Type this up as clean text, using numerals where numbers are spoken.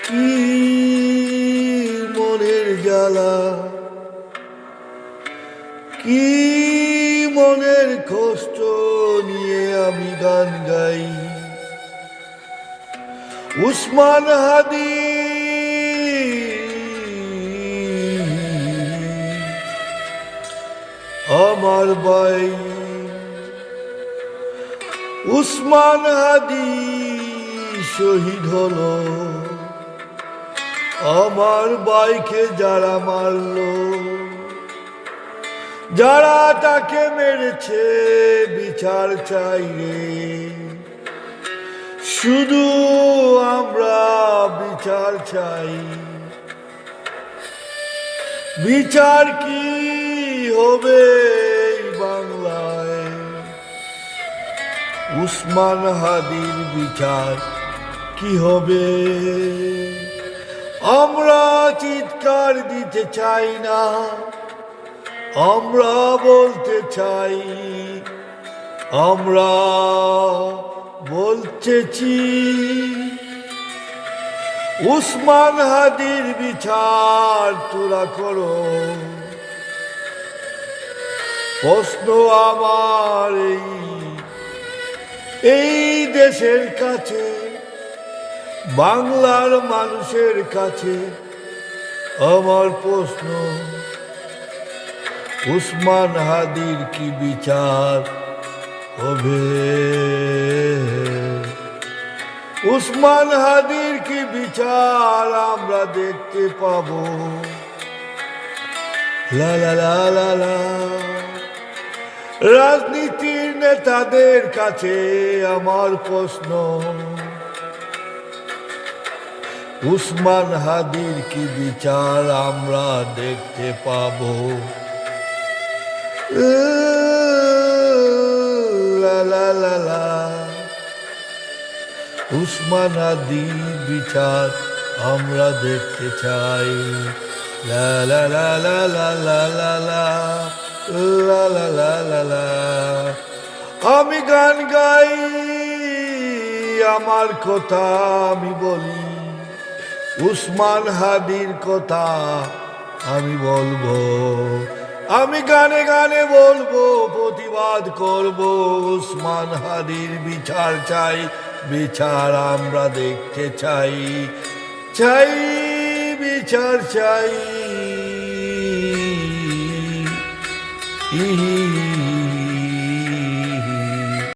কি মনের জ্বালা, কি মনের কষ্ট নিয়ে আমি গান গাই। উসমান হাদি আমার ভাই, উসমান হাদি শহীদ হলো। আমার ভাইকে যারা মারলো, যারা তাকে মেরেছে, বিচার চাই রে। শুধু আমরা বিচার চাই। বিচার কি হবে এই বাংলায়? উসমান হাদির বিচার কি হবে? আমরা চিৎকার দিতে চাই না, আমরা বলতে চাই, আমরা বলতেছি উসমান হাদির বিচার তোরা করো। প্রশ্ন আমার এই দেশের কাছে, বাংলার মানুষের কাছে আমার প্রশ্ন, উসমান হাদির কি বিচার হবে? উসমান হাদির কি বিচার আমরা দেখতে পাবো? লা লা লা লা লা। রাজনীতির নেতাদের কাছে আমার প্রশ্ন, উসমান হাদির কি বিচার আমরা দেখতে পাবো? লা লা লা লা। উসমান হাদির বিচার আমরা দেখতে চাই। লা লা লা লা লা লা লা লা লা লা লা লা লা। আমি গান গাই, আমার কথা আমি বলি, উসমান হাদির কথা আমি বলবো। আমি গানে গানে বলবো, প্রতিবাদ করব। উসমান হাদির বিচার চাই, বিচার আমরা দেখতে চাই, চাই বিচার চাই।